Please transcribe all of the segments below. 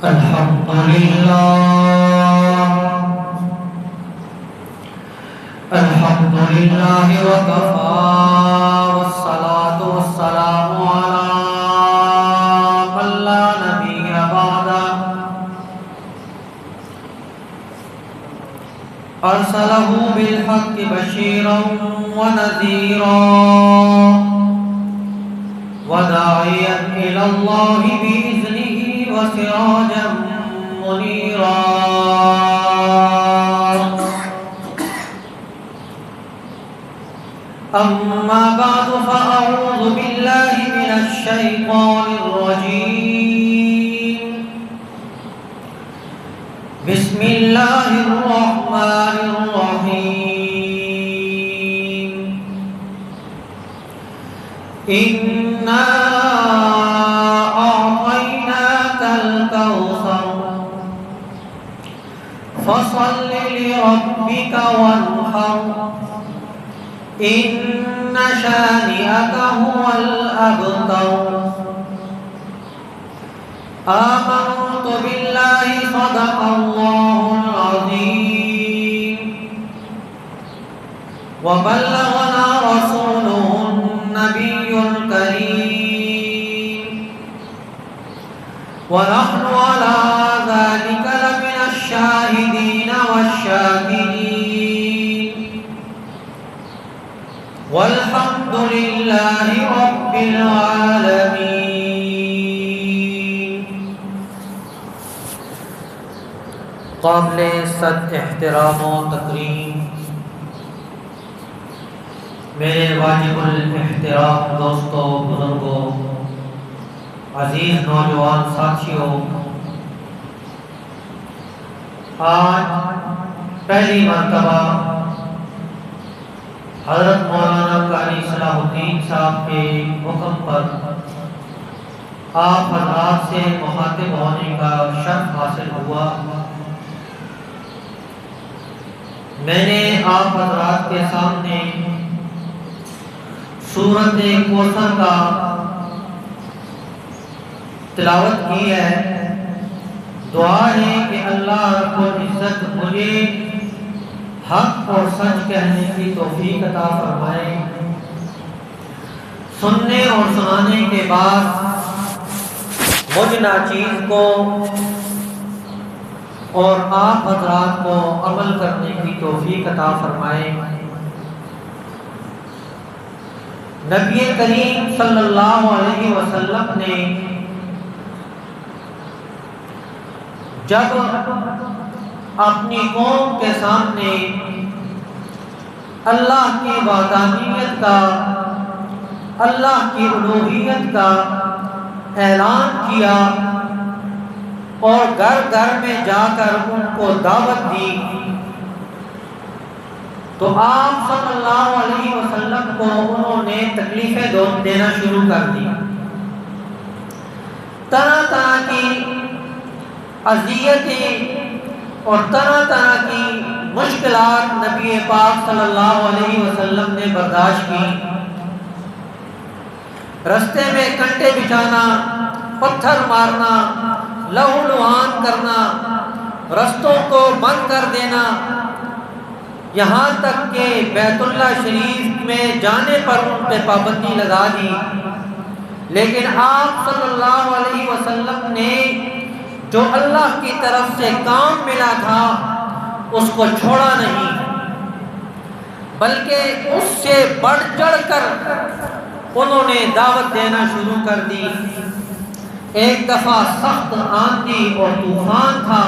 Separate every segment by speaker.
Speaker 1: الحمد لله الحمد لله وكفى والصلاة والسلام على من لا نبي بعده أرسله بالحق بشيرا ونذيرا وداعيا إلى الله بإذنه وسراجا منيرا أما بعد فأعوذ بالله من الشيطان الرجيم بسم الله الرحمن الرحيم إنا أعطيناك الكوثر فصل لربك وانحر إن شانئك هو الأبتر آمنت بالله صدق الله العظيم وبلغنا رسوله النبي الكريم ونحن على ذلك لمن الشاهدين والشاكرين والحمد لله رب العالمين. قابل صد احترام و تکریم میرے واجب الاحترام دوستوں، بزرگوں، عزیز نوجوان ساتھیوں، آج پہلی مرتبہ حضرت مولانا قاری صلاح الدین صاحب کے حکم پر آپ حضرات سے مخاطب ہونے کا شرف حاصل ہوا. میں نے آپ حضرات کے سامنے سورۃ کوثر کا تلاوت کی ہے. دعا ہے کہ اللہ رب العزت مجھے حق اور سچ کہنے کی توفیق عطا فرمائے. سننے اور سنانے کے بعد مجھ ناچیز کو اور آپ حضرات کو عمل کرنے کی توفیق عطا فرمائے. نبی کریم صلی اللہ علیہ وسلم نے جب اپنی قوم کے سامنے اللہ کی وحدانیت کا، اللہ کی الوہیت کا اعلان کیا اور گھر گھر میں جا کر ان کو دعوت دی، تو آپ صلی اللہ علیہ وسلم کو انہوں نے تکلیفیں دینا شروع کر دی. طرح طرح کی اذیتیں اور طرح طرح کی مشکلات نبی پاک صلی اللہ علیہ وسلم نے برداشت کی. رستے میں کنٹے بچھانا، پتھر مارنا، لہو لہان کرنا، رستوں کو بند کر دینا، یہاں تک کہ بیت اللہ شریف میں جانے پر ان پہ پابندی لگا دی. لیکن آپ صلی اللہ علیہ وسلم نے جو اللہ کی طرف سے کام ملا تھا اس کو چھوڑا نہیں، بلکہ اس سے بڑھ چڑھ کر انہوں نے دعوت دینا شروع کر دی. ایک دفعہ سخت آندھی اور طوفان تھا.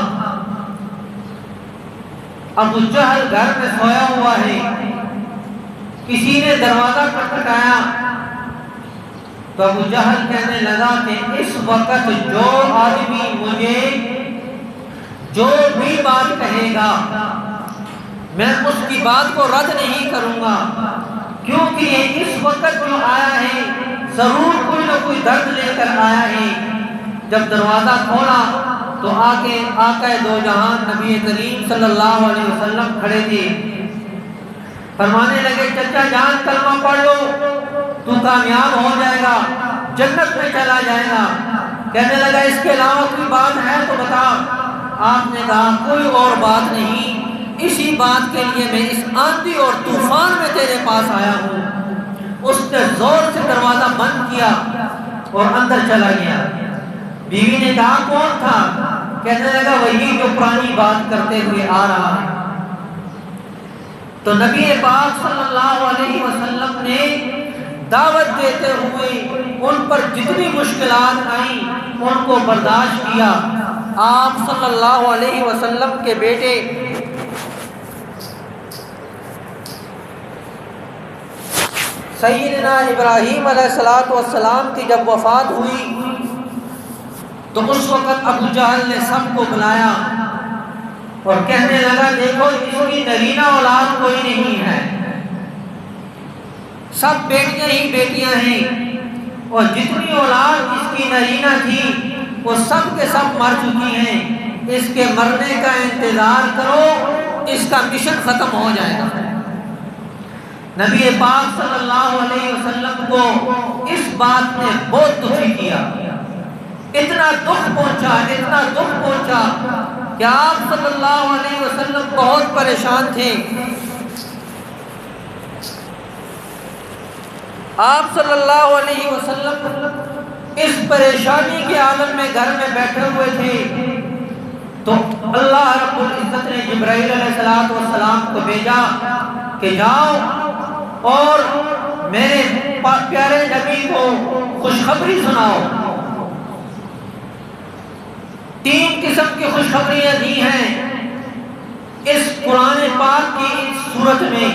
Speaker 1: ابو جہل گھر میں سویا ہوا ہے. کسی نے دروازہ کھٹکھٹایا تو ابو جہل کہنے لگا کہ اس وقت جو آدمی مجھے جو بھی بات کہے گا میں اس کی بات کو رد نہیں کروں گا، کیونکہ یہ اس وقت جو آیا ہے ضرور کوئی نہ کوئی درد لے کر آیا ہے. جب دروازہ کھولا تو آقا دو جہان نبی کریم صلی اللہ علیہ وسلم کھڑے تھے. فرمانے لگے چچا جان کلمہ پڑھ لو تو کامیاب ہو جائے گا، جنت میں چلا جائے گا. کہنے لگا اس کے علاوہ کوئی بات ہے تو بتا آپ نے کہا کوئی اور بات نہیں، اسی بات کے لیے میں اس آندھی اور طوفان میں تیرے پاس آیا ہوں۔ اس نے زور سے دروازہ بند کیا اور اندر چلا گیا۔ بیوی نے کہا کون تھا؟ کہنے لگا وہی جو پرانی بات کرتے ہوئے آ رہا ہے۔ تو نبی پاک صلی اللہ علیہ وسلم نے دعوت دیتے ہوئے ان پر جتنی مشکلات آئیں ان کو برداشت کیا۔ آپ صلی اللہ علیہ وسلم کے بیٹے سیدنا ابراہیم علیہ السلام کی جب وفات ہوئی تو اس وقت ابو جہل نے سب کو بلایا اور کہنے لگا دیکھو اس کی نرینہ اولاد کوئی نہیں ہے، سب بیٹیاں ہی بیٹیاں ہیں، اور جتنی اولاد اس کی نرینہ تھی وہ سب کے سب مر چکی ہیں، اس کے مرنے کا انتظار کرو، اس کا مشن ختم ہو جائے گا۔ نبی پاک صلی اللہ علیہ وسلم کو اس بات نے بہت دکھی کیا، اتنا دکھ پہنچا کہ آپ صلی اللہ علیہ وسلم بہت پریشان تھے۔ آپ صلی اللہ علیہ وسلم اس پریشانی کے عالم میں گھر میں بیٹھے ہوئے تھے تو اللہ رب العزت نے جبرائیل علیہ السلام کو بھیجا کہ جاؤ اور میرے پیارے نبی کو خوشخبری سناؤ۔ 3 قسم کی خوشخبریاں دی ہیں اس قرآن پاک کی اس صورت میں،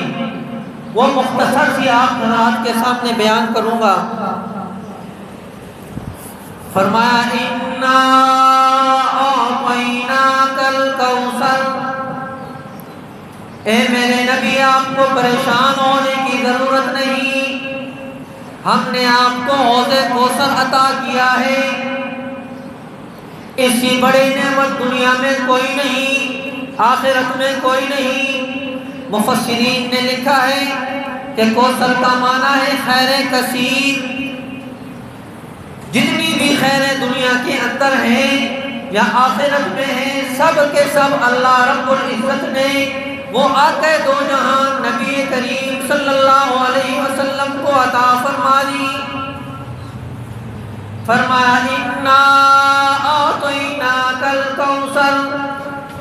Speaker 1: وہ مختصر سی آپ حضرات کے سامنے بیان کروں گا۔ فرمایا اِنَّا أَعْطَيْنَاكَ الْكَوْثَرَ، اے میرے نبی آپ کو پریشان ہونے کی ضرورت نہیں، ہم نے آپ کو حوض کوثر عطا کیا ہے، اس سے بڑی نعمت دنیا میں کوئی نہیں، آخرت میں کوئی نہیں۔ مفسرین نے لکھا ہے کہ کوثر کا معنی ہے خیر کثیر، جتنی بھی خیریں دنیا کے اندر ہیں یا آخرت میں ہیں، سب کے سب اللہ رب العزت نے وہ آقا دو جہان نبی کریم صلی اللہ علیہ وسلم کو عطا فرما دی۔ فرمایا اِنَّا أَعْطَيْنَاكَ الْكَوْثَرَ،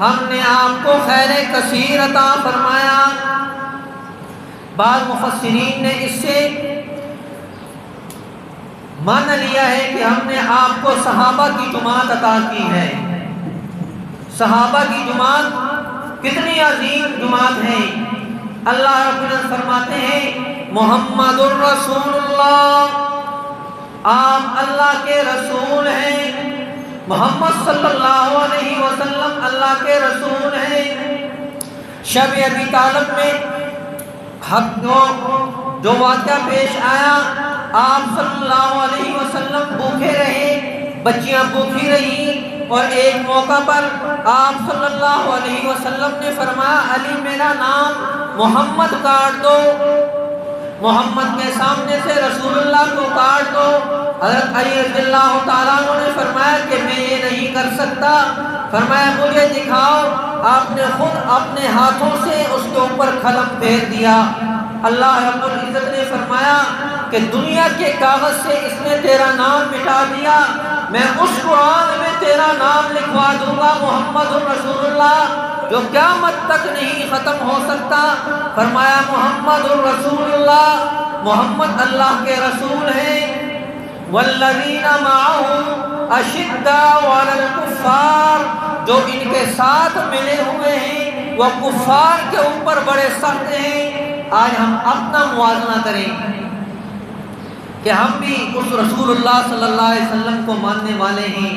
Speaker 1: ہم نے آپ کو خیر کثیر عطا فرمایا۔ بعض مفسرین نے اس سے معنی لیا ہے کہ ہم نے آپ کو صحابہ کی جماعت عطا کی ہے۔ صحابہ کی جماعت کتنی عظیم جماعت ہے۔ اللہ رب العزت فرماتے ہیں محمد الرسول اللہ، آپ اللہ کے رسول ہیں، محمد صلی اللہ علیہ وسلم اللہ کے رسول ہیں۔ شب ابی طالب میں جو واقعہ پیش آیا، آپ صلی اللہ علیہ وسلم بھوکے رہے، بچیاں بھوکی رہی، اور ایک موقع پر آپ صلی اللہ علیہ وسلم نے فرمایا علی میرا نام محمد کاٹ دو، محمد کے سامنے سے رسول اللہ کو کاٹ دو۔ حضرت علی رضی اللہ تعالیٰ عنہ نے فرمایا کہ میں یہ نہیں کر سکتا، فرمایا مجھے دکھاؤ۔ آپ نے خود اپنے ہاتھوں سے اس کے اوپر قلم پھیر دیا۔ اللہ رب العزت نے فرمایا کہ دنیا کے کاغذ سے اس نے تیرا نام مٹا دیا، میں اس قرآن میں تیرا نام لکھوا دوں گا محمد الرسول اللہ، جو قیامت تک نہیں ختم ہو سکتا۔ فرمایا محمد الرسول اللہ، محمد اللہ کے رسول ہیں۔ والذین معه اشداء علی الکفار، جو ان کے ساتھ ملے ہوئے ہیں وہ کفار کے اوپر بڑے سخت ہیں۔ آج ہم اپنا موازنہ کریں کہ ہم بھی اس رسول اللہ صلی اللہ علیہ وسلم کو ماننے والے ہیں،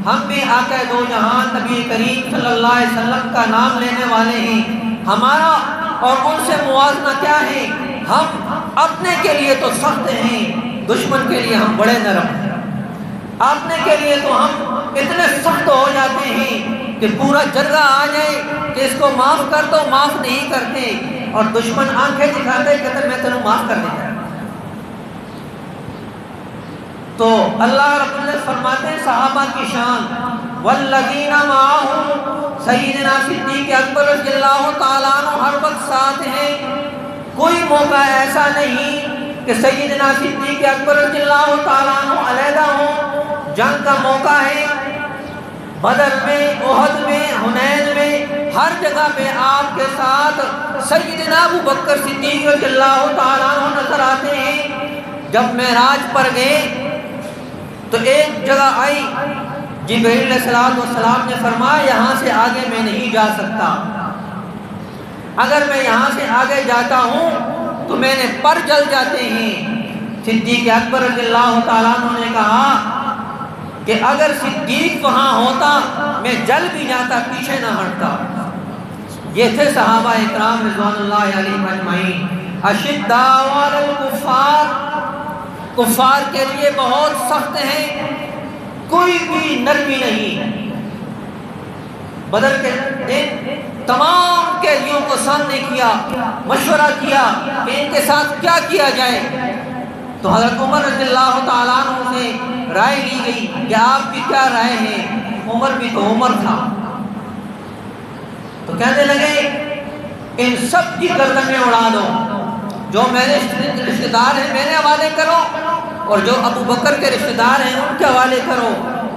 Speaker 1: ہم بھی آقا دو جہان نبی کریم صلی اللہ علیہ وسلم کا نام لینے والے ہیں۔ ہمارا اور ان سے موازنہ کیا ہے؟ ہم اپنے کے لیے تو سخت ہیں، دشمن کے لیے ہم بڑے نرم ہیں۔ اپنے کے لیے تو ہم اتنے سخت ہو جاتے ہیں کہ پورا جرگہ آ جائے کہ اس کو معاف کر دو، معاف نہیں کرتے، اور دشمن آنکھیں دکھاتے کہتے میں تینوں معاف کر دیں گا۔ تو اللہ رب العزت فرماتے ہیں صحابہ کی شان، والذین معہم، سیدنا صدیق اکبر رضی اللہ تعالیٰ عنہ ہر وقت ساتھ ہیں۔ کوئی موقع ایسا نہیں کہ سیدنا صدیق اکبر رضی اللہ تعالیٰ عنہ علیحدہ ہوں۔ جنگ کا موقع ہے، بدر میں، احد میں، حنین میں، ہر جگہ پہ آپ کے ساتھ سیدنا ابو بکر صدیق رضی اللہ تعالیٰ عنہ نظر آتے ہیں۔ جب معراج پر گئے تو ایک جگہ آئی، جبرائیل علیہ السلام نے فرمایا یہاں سے آگے میں نہیں جا سکتا، اگر میں یہاں سے آگے جاتا ہوں تو میرے پر جل جاتے ہیں۔ صدیق اکبر رضی اللہ تعالیٰ عنہ نے کہا کہ اگر صدیق وہاں ہوتا میں جل بھی جاتا، پیچھے نہ ہٹتا۔ یہ تھے صحابہ اکرام رضوان اللہ علیہم اجمعین۔ اشداء علی الکفار، کفار کے لیے بہت سخت ہیں، کوئی بھی نرمی نہیں۔ بدر کے دن تمام قیدیوں کو سامنے کیا، مشورہ کیا کہ ان کے ساتھ کیا کیا جائے۔ تو حضرت عمر رضی اللہ تعالیٰ عنہ سے رائے لی گئی کہ آپ کی کیا رائے ہے؟ عمر بھی تو عمر تھا، تو کہنے لگے ان سب کی گردنیں اڑا دو، جو میرے رشتہ دار ہیں میرے حوالے کرو، اور جو ابو بکر کے رشتہ دار ہیں ان کے حوالے کرو،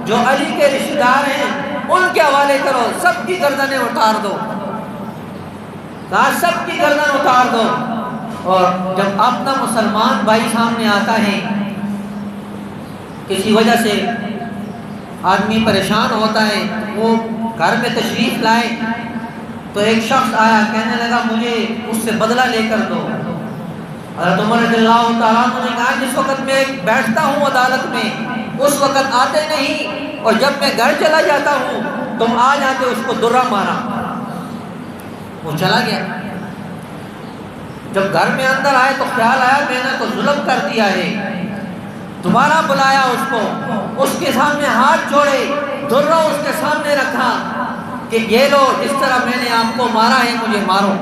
Speaker 1: جو علی کے رشتہ دار ہیں ان کے حوالے کرو، سب کی گردنیں اتار دو، کہا سب کی گردن اتار دو۔ اور جب اپنا مسلمان بھائی سامنے آتا ہے، کسی وجہ سے آدمی پریشان ہوتا ہے، وہ گھر میں تشریف لائے، تو ایک شخص آیا کہنے لگا مجھے اس سے بدلہ لے کر دو۔ حضرت عمر رضی اللہ تعالیٰ عنہ نے کہا جس وقت میں بیٹھتا ہوں عدالت میں اس وقت آتے نہیں، اور جب میں گھر چلا جاتا ہوں تم آ جاتے، اس کو درہ مارا، وہ چلا گیا۔ جب گھر میں اندر آئے تو خیال آیا میں نے تو ظلم کر دیا ہے، دوبارہ بلایا اس کو، اس کے سامنے ہاتھ جوڑے، درہ اس کے سامنے رکھا کہ یہ لو جس طرح میں نے آپ کو مارا ہے مجھے مارو۔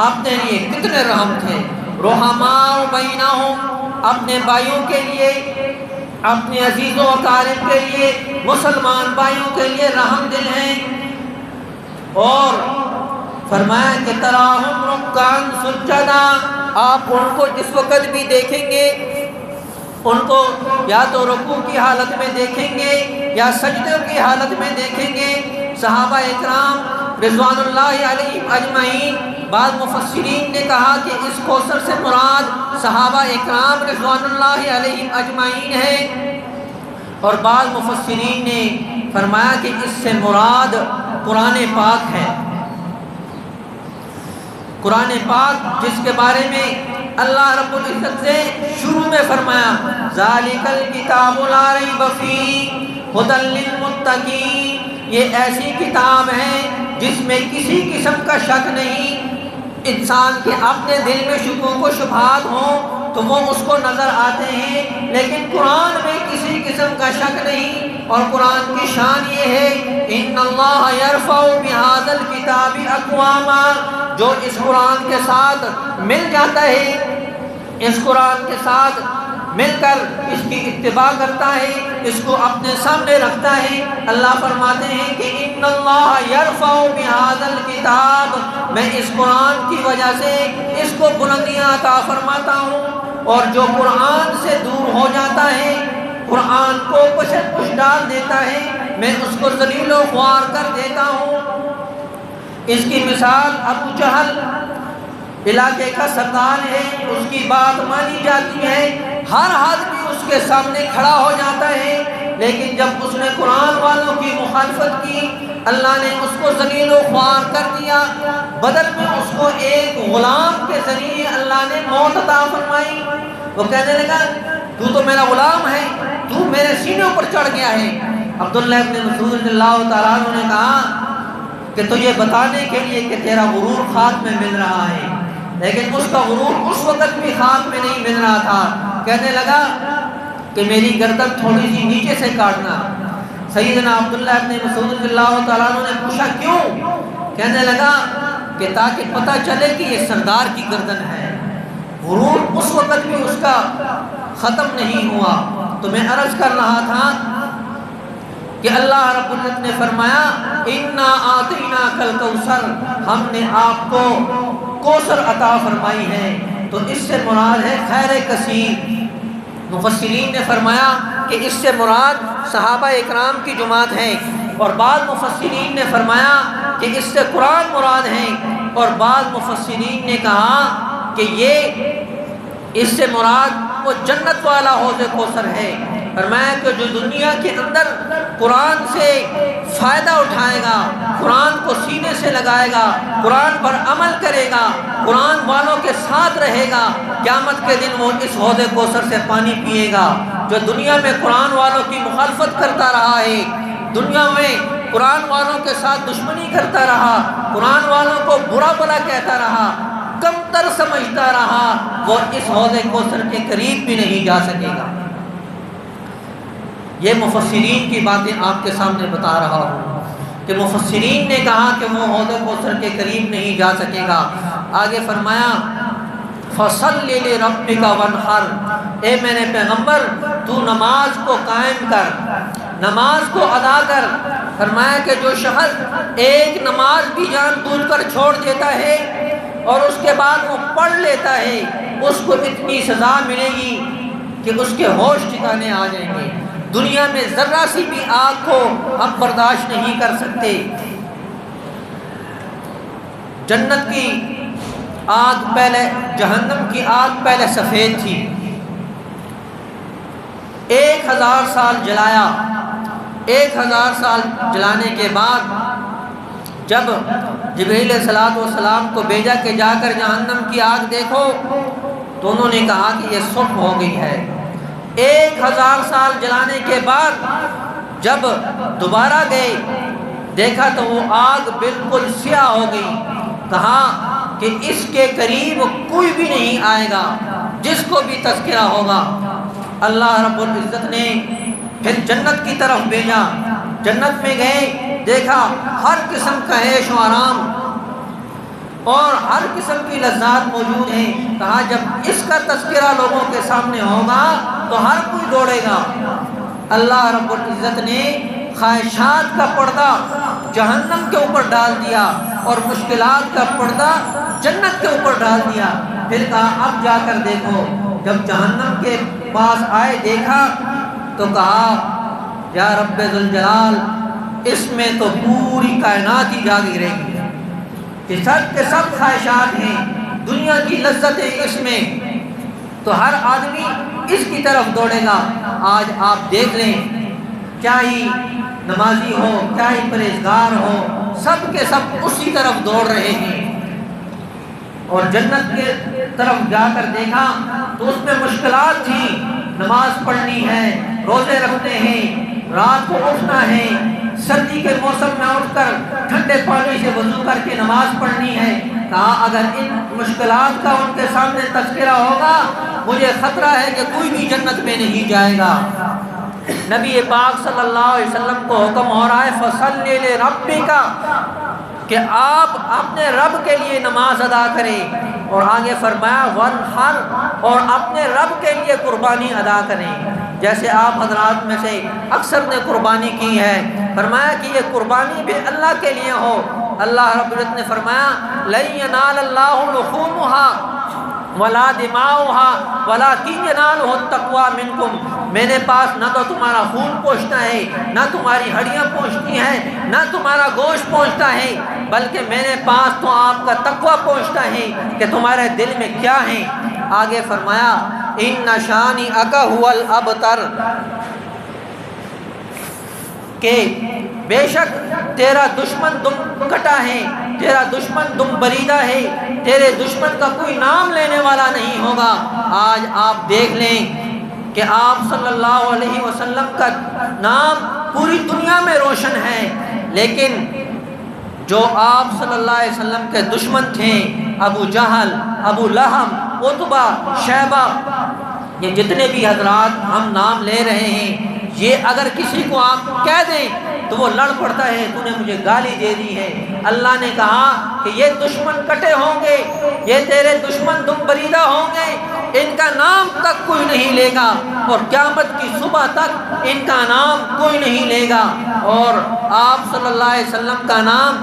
Speaker 1: آپ نے لیے کتنے رحم تھے، رحماء بینہم، اپنے بھائیوں کے لیے، اپنے عزیزوں و اقارب کے لیے، مسلمان بھائیوں کے لیے رحم دل ہیں۔ اور فرمایا کہ تراہم رکعن سجدا، آپ ان کو جس وقت بھی دیکھیں گے ان کو یا تو رکوع کی حالت میں دیکھیں گے یا سجدے کی حالت میں دیکھیں گے۔ صحابہ اکرام رضوان اللہ علیہم اجمعین، بعض مفسرین نے کہا کہ اس کوثر سے مراد صحابہ اکرام رضوان اللہ علیہم اجمعین ہے، اور بعض مفسرین نے فرمایا کہ اس سے مراد قرآن پاک ہے۔ قرآن پاک جس کے بارے میں اللہ رب العزت سے شروع میں فرمایا ذالک الکتاب لا ریب فیہ ھدی للمتقین، یہ ایسی کتاب ہے جس میں کسی قسم کا شک نہیں۔ انسان کے اپنے دل میں شکوک و شبہات ہوں تو وہ اس کو نظر آتے ہیں، لیکن قرآن میں کسی قسم کا شک نہیں۔ اور قرآن کی شان یہ ہے ان اللہ یرفع بہذا الکتاب اقواما، جو اس قرآن کے ساتھ مل جاتا ہے، اس قرآن کے ساتھ مل کر اس کی اتباع کرتا ہے، اس کو اپنے سامنے رکھتا ہے، اللہ فرماتے ہیں کہ ان اللہ یرفع بہذا الکتاب، میں اس قرآن کی وجہ سے اس کو بلندیاں عطا فرماتا ہوں، اور جو قرآن سے دور ہو جاتا ہے، قرآن کو کچھ ڈال دیتا ہے، میں اس کو ذلیل و خوار کر دیتا ہوں۔ اس کی مثال ابو جہل علاقے کا سردار ہے، اس کی بات مانی جاتی ہے، ہر آدمی اس کے سامنے کھڑا ہو جاتا ہے، لیکن جب اس نے قرآن والوں کی مخالفت کی اللہ نے اس کو ذلیل و خوار کر دیا۔ بدر میں اس کو ایک غلام کے ذریعے اللہ نے موت عطا فرمائی۔ وہ کہنے لگا تو تو میرا غلام ہے، تو میرے سینے پر چڑھ گیا ہے۔ عبداللہ ابن مسعود رضی اللہ تعالیٰ عنہ نے کہا کہ تجھے بتانے کے لیے کہ تیرا غرور خاک میں مل رہا ہے، لیکن اس کا غرور اس وقت بھی خاک میں نہیں مل رہا تھا۔ کہنے لگا کہ میری گردن تھوڑی سی نیچے سے کاٹنا۔ سیدنا عبداللہ ابن مسعود رضی اللہ تعالیٰ عنہ نے پوچھا کیوں؟ کہنے لگا کہ تاکہ پتہ چلے کہ یہ سردار کی گردن ہے۔ غرور اس وقت بھی اس کا ختم نہیں ہوا۔ تو میں عرض کر رہا تھا کہ اللہ رب العزت نے فرمایا اِنَّا آتَيْنَاكَ الْكَوْثَرَ، ہم نے آپ کو کوثر عطا فرمائی ہے۔ تو اس سے مراد ہے خیر کثیر۔ مفسرین نے فرمایا کہ اس سے مراد صحابہ اکرام کی جماعت ہے، اور بعض مفسرین نے فرمایا کہ اس سے قرآن مراد ہے، اور بعض مفسرین نے کہا کہ یہ اس سے مراد وہ جنت والا حوض کوثر ہے۔ فرمایا کہ جو دنیا کے اندر قرآن سے فائدہ اٹھائے گا، قرآن کو سینے سے لگائے گا، قرآن پر عمل کرے گا، قرآن والوں کے ساتھ رہے گا، قیامت کے دن وہ اس حوض کوثر سے پانی پیے گا۔ جو دنیا میں قرآن والوں کی مخالفت کرتا رہا ہے، دنیا میں قرآن والوں کے ساتھ دشمنی کرتا رہا، قرآن والوں کو برا بھلا کہتا رہا، کم تر سمجھتا رہا، وہ اس حوض کوثر کے قریب بھی نہیں جا سکے گا۔ یہ مفسرین کی باتیں آپ کے سامنے بتا رہا ہوں کہ مفسرین نے کہا کہ وہ حوض کوثر کے قریب نہیں جا سکے گا۔ آگے فرمایا فَصَلِّ لِرَبِّكَ وَانْحَرْ، اے میرے پیغمبر تو نماز کو قائم کر، نماز کو ادا کر۔ فرمایا کہ جو شخص ایک نماز بھی جان بوجھ کر چھوڑ دیتا ہے اور اس کے بعد وہ پڑھ لیتا ہے، اس کو اتنی سزا ملے گی کہ اس کے ہوش ٹھکانے آ جائیں گے۔ دنیا میں ذرہ سی بھی آگ کو ہم برداشت نہیں کر سکتے۔ جنت کی آگ پہلے، جہنم کی آگ پہلے سفید تھی، 1000 سال جلایا، 1000 سال جلانے کے بعد جب جبرائیل علیہ السلام کو بھیجا کہ جا کر جہنم کی آگ دیکھو، تو انہوں نے کہا کہ یہ سرخ ہو گئی ہے۔ 1000 سال جلانے کے بعد جب دوبارہ گئے دیکھا تو وہ آگ بالکل سیاہ ہو گئی۔ کہا کہ اس کے قریب کوئی بھی نہیں آئے گا جس کو بھی تذکرہ ہوگا۔ اللہ رب العزت نے پھر جنت کی طرف بھیجا، جنت میں گئے، دیکھا ہر قسم کا عیش و آرام اور ہر قسم کی لذات موجود ہیں۔ کہا جب اس کا تذکرہ لوگوں کے سامنے ہوگا تو ہر کوئی دوڑے گا۔ اللہ رب العزت نے خواہشات کا پردہ جہنم کے اوپر ڈال دیا اور مشکلات کا پردہ جنت کے اوپر ڈال دیا۔ پھر کہا اب جا کر دیکھو۔ جب جہنم کے پاس آئے دیکھا تو کہا یا رب ذوالجلال، اس میں تو پوری کائنات ہی جاگی رہے گی کہ سب کے سب خواہشات ہیں، دنیا کی لذتیں اس میں، تو ہر آدمی اس کی طرف دوڑے گا۔ آج آپ دیکھ لیں، کیا ہی نمازی ہو، کیا ہی پرہیزگار ہو، سب کے سب اسی طرف دوڑ رہے ہیں۔ اور جنت کے طرف جا کر دیکھا تو اس میں مشکلات تھیں، نماز پڑھنی ہے، روزے رکھنے ہیں، رات کو اٹھنا ہے، سردی کے موسم میں اٹھ کر ٹھنڈے پانی سے وضو کر کے نماز پڑھنی ہے۔ کہا اگر ان مشکلات کا ان کے سامنے تذکرہ ہوگا مجھے خطرہ ہے کہ کوئی بھی جنت میں نہیں جائے گا۔ نبی پاک صلی اللہ علیہ وسلم کو حکم ہو رہا ہے فَصَلِّ لِرَبِّكَ، کہ آپ اپنے رب کے لیے نماز ادا کریں، اور آگے فرمایا وَانْحَرْ، اور اپنے رب کے لیے قربانی ادا کریں۔ جیسے آپ حضرات میں سے اکثر نے قربانی کی ہے، فرمایا کہ یہ قربانی بھی اللہ کے لیے ہو۔ اللہ رب العزت نے فرمایا لَن يَنَالَ اللَّهُ لُحُومُهَا وَلَا دِمَاؤُهَا وَلَكِنْ يَنَالُهُ التَّقْوَىٰ مِنْكُمْ، میرے پاس نہ تو تمہارا خون پہنچتا ہے، نہ تمہاری ہڈیاں پہنچتی ہیں، نہ تمہارا گوشت پہنچتا ہے، بلکہ میرے پاس تو آپ کا تقویٰ پہنچتا ہے کہ تمہارے دل میں کیا ہے۔ آگے فرمایا اِنَّ شَانِئَكَ هُوَ الْأَبْتَرُ، کہ بے شک تیرا دشمن دم کٹا ہے، تیرا دشمن دم بریدہ ہے، تیرے دشمن کا کوئی نام لینے والا نہیں ہوگا۔ آج آپ دیکھ لیں کہ آپ صلی اللہ علیہ وسلم کا نام پوری دنیا میں روشن ہے، لیکن جو آپ صلی اللہ علیہ وسلم کے دشمن تھے، ابو جہل، ابو لہب، عتبہ، شیبہ، یہ جتنے بھی حضرات ہم نام لے رہے ہیں، یہ اگر کسی کو آپ کہہ دیں تو وہ لڑ پڑتا ہے تو نے مجھے گالی دے دی ہے۔ اللہ نے کہا کہ یہ دشمن کٹے ہوں گے، یہ تیرے دشمن دم بریدہ ہوں گے، ان کا نام تک کوئی نہیں لے گا اور قیامت کی صبح تک ان کا نام کوئی نہیں لے گا۔ اور آپ صلی اللہ علیہ وسلم کا نام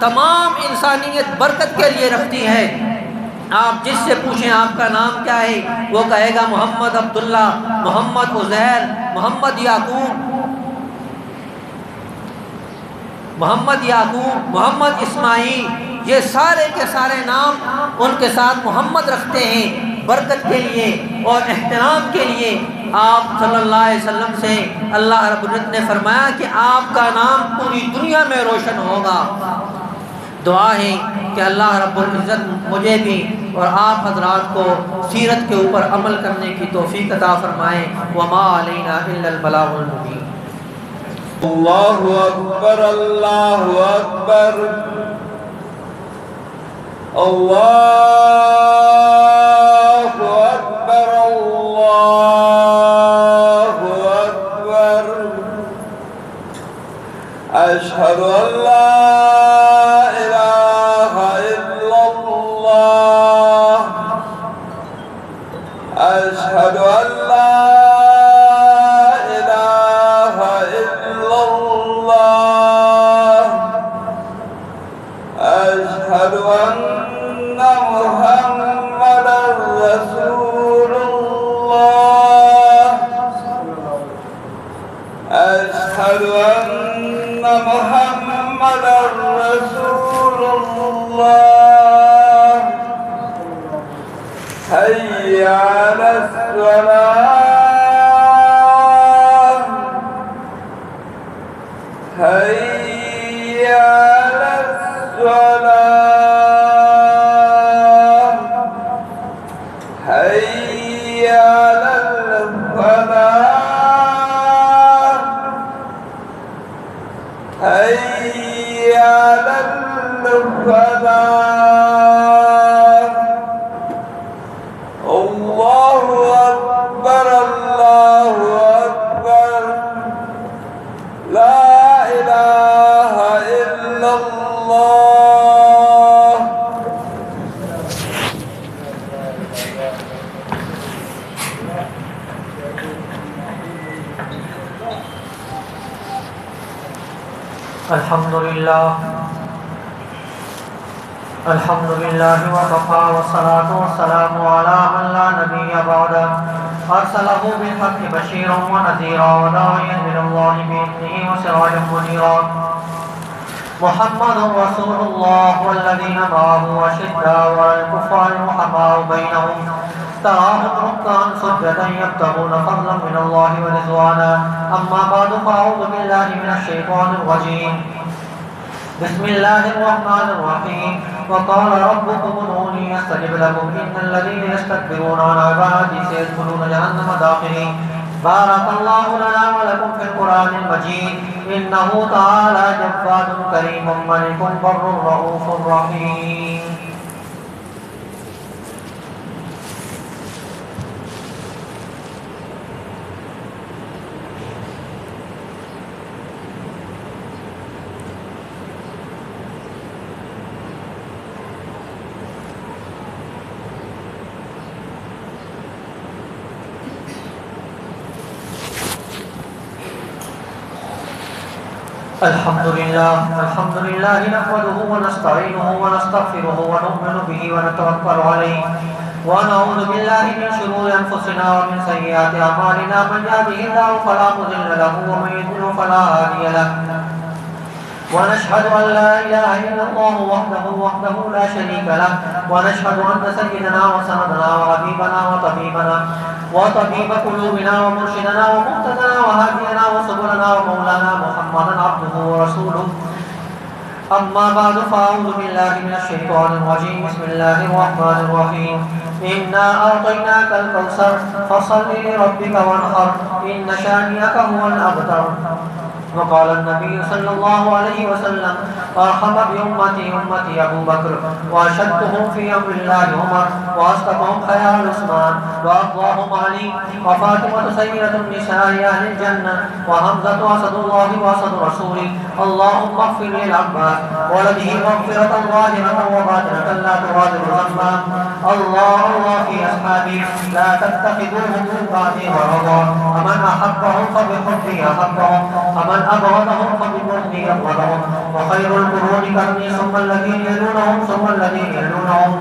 Speaker 1: تمام انسانیت برکت کے لیے رکھتی ہے۔ آپ جس سے پوچھیں آپ کا نام کیا ہے، وہ کہے گا محمد عبداللہ، محمد عزیر، محمد یعقوب، محمد اسماعیل، یہ سارے کے سارے نام ان کے ساتھ محمد رکھتے ہیں برکت کے لیے اور احترام کے لیے۔ آپ صلی اللہ علیہ وسلم سے اللہ رب العزت نے فرمایا کہ آپ کا نام پوری دنیا میں روشن ہوگا۔ دعا ہے کہ اللہ رب العزت مجھے بھی اور آپ حضرات کو سیرت کے اوپر عمل کرنے کی توفیق عطا فرمائے۔ وما علینا الا البلاغ المبین۔
Speaker 2: اللہ اکبر، اللہ اکبر، اللہ اکبر، اللہ اکبر، اشہد ان لا الہ الا اللہ، اشہد ان لا أشهد أن محمدا رسول الله، أشهد أن محمدا رسول الله، حي على الصلاة، حي على الصلاة، حي على الفلاح، حي على الفلاح، الله أكبر، الله أكبر، لا إله إلا الله۔
Speaker 1: الحمد لله وكفى والصلاة والسلام على من لا نبي بعده أرسله بالحق بشيرا ونذيرا وداعيا إلى الله بإذنه وسراجا منيرا محمد رسول الله والذين معه أشداء على الكفار رحماء بينهم تراهم ركعا سجدا يبتغون فضلا من الله ورضوانا أما بعد فأعوذ بالله من الشيطان الرجيم بسم الله الرحمن الرحيم وقال ربكم ادعوني استجب لكم إن الذين يستكبرون عن عبادتي سيدخلون جهنم داخرين بارك الله لنا ولكم في القرآن المجيد إنه تعالى جواد كريم ملك بر رؤوف رحيم۔ الحمد لله نحمده ونستعينه ونستغفره ونؤمن به ونتوكل عليه ونعوذ بالله من شرور أنفسنا ومن سيئات أعمالنا من يهده الله فلا مضل له ومن يضلل فلا هادي له ونشهد أن لا إله إلا الله وحده لا شريك له ونشهد أن سيدنا وسندنا وحبيبنا وطبيب قلوبنا ومرشدنا ومهتدنا وهادينا وسبلنا ومولانا محمدا عبده ورسوله أما بعد فأعوذ بالله من الشيطان الرجيم بسم الله الرحمن الرحيم إنا أعطيناك الكوثر فصل لربك وانحر إن شانئك هو الأبتر وقال النبي صلى الله عليه وسلم أرحم بأمتي أبو بكر وأشدهم في أمر الله عمر وأصدقهم خيار عثمان وأفضاهم علي وفاطمة سيدة النساء أهل الجنة وحمزة أسد الله وأسد رسوله. اللهم اغفر للعباس ولده مغفرة ظاهرة وباطنة لا تغادر ذنبا. الله في أصحابي لا تتخذوهم من بعدي غرضا. فمن أحبهم فبحبي أحبهم ومن أبغضهم فببغضي أبغضهم. وخير القرون قرني ثم الذين يلونهم ثم الذين يلونهم.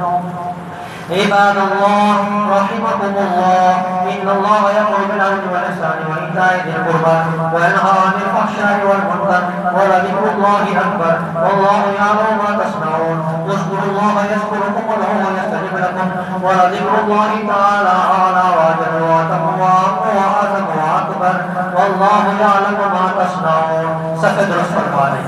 Speaker 1: عباد الله رحمكم الله إن الله يأمر بالعدل والإحسان وإيتاء ذي القربى وينهى عن الفحشاء والمنكر ولذكر الله أكبر والله يعلم ما تصنعون. اذكروا الله يذكركم وادعوه يستجب لكم ولذكر الله تعالى أعلى وأجل وأتم وأعظم وأكبر والله يعلم ما تصنعون. سفد رسول عليه.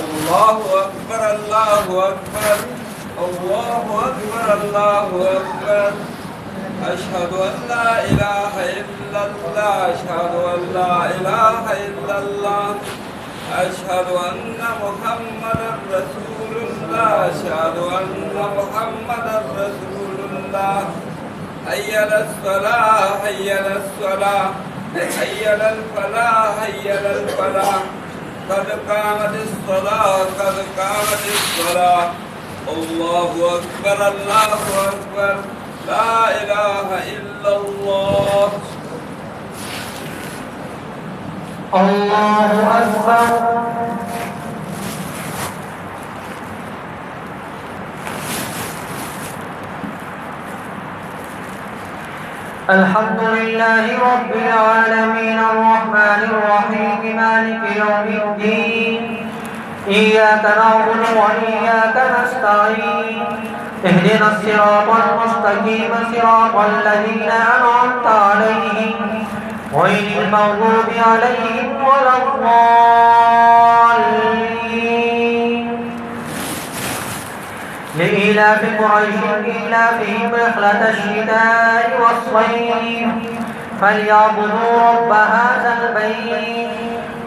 Speaker 2: الله أكبر الله أكبر الله أكبر الله أكبر أشهد أن لا إله إلا الله أشهد أن لا إله إلا الله أشهد أن محمدا رسول الله أشهد أن محمدا رسول الله. حي على الصلاة حي على الصلاة حي على الفلاح حي على الفلاح قد قامت الصلاة قد قامت الصلاة. الله أكبر الله أكبر لا إله إلا الله.
Speaker 1: الله أكبر. الحمد لله رب العالمين الرحمن الرحيم مالك يوم الدين إياك نعبد وإياك نستعين اهدنا الصراط المستقيم صراط الذين أنعمت عليهم غير المغضوب عليهم ولا الضالين. لإيلاف قريش إيلافهم رحلة الشتاء والصيف فليعبدوا رب هذا البيت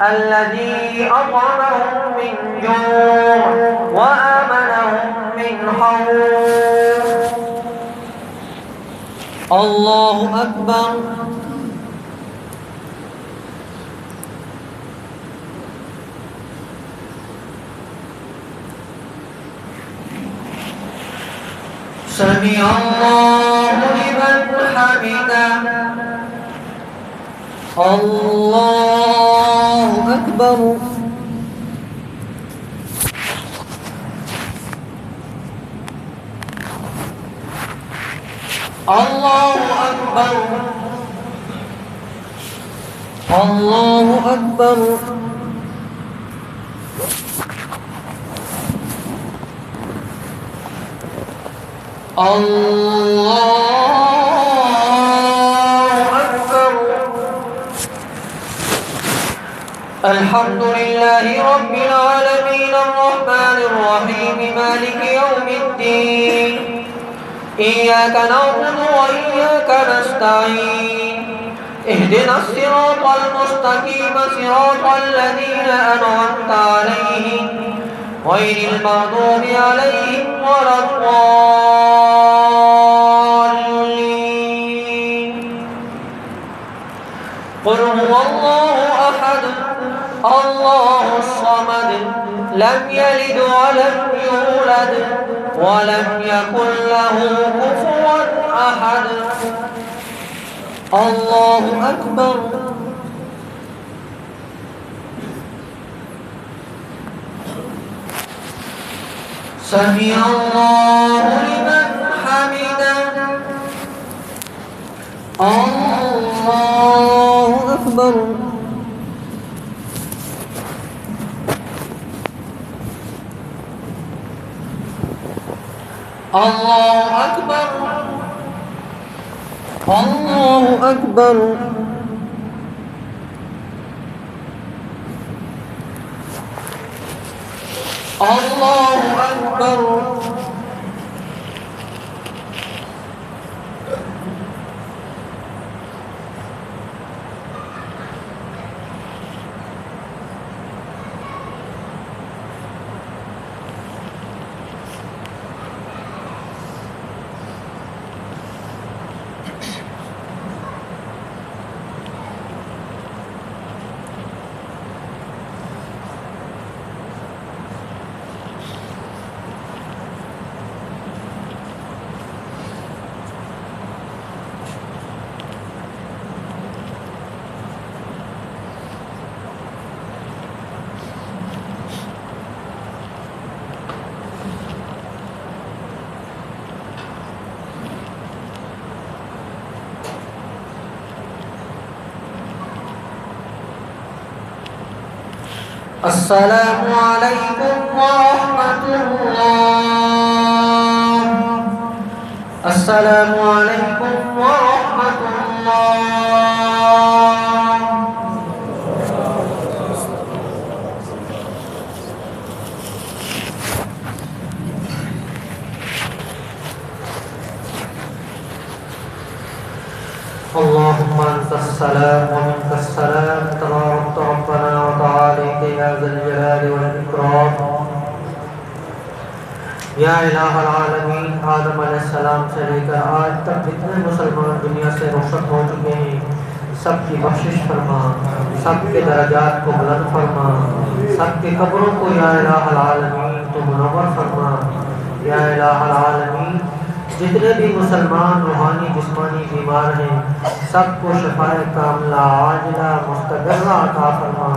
Speaker 1: الذي أطعمهم من جوع وآمنهم من خوف. الله أكبر. سمع الله لمن حمده. الله أكبر. الله أكبر. الله أكبر. الله أكبر. الحمد لله رب العالمين الرحمن الرحيم مالك يوم الدين إياك نعبد وإياك نستعين اهدنا الصراط المستقيم صراط الذين أنعمت عليهم غير المغضوب عليهم ولا الضالين. قل هو الله أحد الله الصمد لم يلد ولم يولد ولم يكن له كفوا أحد. الله أكبر. سمع الله لمن حمده. الله أكبر. الله أكبر. اللہ اکبر اللہ اکبر السلام علیکم ورحمۃ اللہ السلام علیکم ورحمۃ اللہ اللهم انت السلام ومنك السلام تبارك ربنا وتعالى يا ذا الجلال والاكرام یا الہ العالمین آدم علیہ السلام سے لے کر آج تک جتنے مسلمان دنیا سے رخصت ہو چکے ہیں سب کی بخشش فرما سب کے درجات کو بلند فرما سب کے قبروں کو یا الہ العالمین تو منور فرما یا الہ العالمین جتنے بھی مسلمان روحانی جسمانی بیمار ہیں سب کو شفاء کاملہ عاجلہ مستقرہ عطا فرما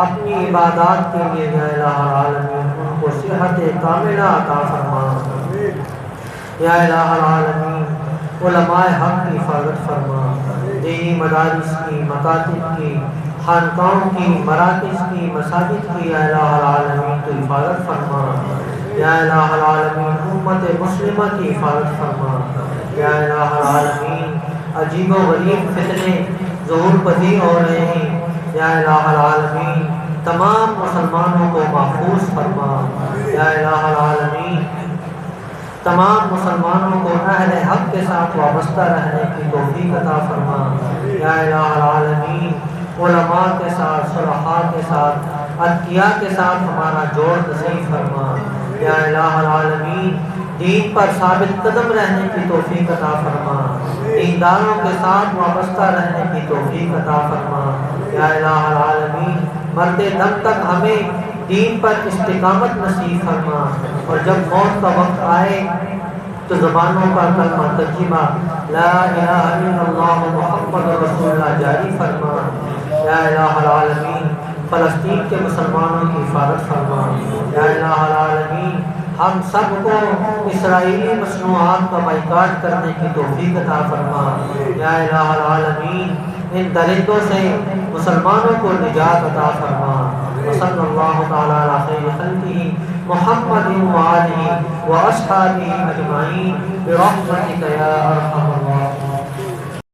Speaker 1: اپنی عبادات کے لیے یا الہ العالمین ان کو صحت کاملہ عطا فرما یا الہ العالمین علماء حق کی حفاظت فرما دینی مدارس کی مکاتب کی خانقاہوں کی مراکز کی مساجد کی یا الہ العالمین تو حفاظت فرما یا الہ العالمین امت مسلمہ کی حفاظت فرما یا الہ العالمین عجیب و غریب فتنے ظہور پذیر ہو رہے ہیں یا الہ العالمین تمام مسلمانوں کو محفوظ فرما یا الہ العالمین تمام مسلمانوں کو اہل حق کے ساتھ وابستہ رہنے کی توفیق عطا فرما یا الہ العالمین علماء کے ساتھ صلحاء کے ساتھ اتقیاء کے ساتھ ہمارا جوڑ نصیب فرما یا الہ العالمین دین پر ثابت قدم رہنے کی توفیق عطا فرما دینداروں کے ساتھ وابستہ رہنے کی توفیق عطا فرما یا الہ العالمین مرتے دم تک ہمیں دین پر استقامت نصیب فرما اور جب موت کا وقت آئے تو زبانوں کا کلمہ طیبہ لا الہ الا اللہ محمد رسول اللہ جاری فرما یا الہ العالمین فلسطین کے مسلمانوں کی حفاظت فرما یا الہ العالمین ہم سب کو اسرائیلی مصنوعات کا بائیکاٹ کرنے کی توفیق عطا فرما یا الہ العالمین ان درندوں سے مسلمانوں کو نجات عطا فرما وصلی اللہ تعالی علی خیر خلقہ محمد وآلہ واصحابہ اجمعین برحمتک یا ارحم الراحمین.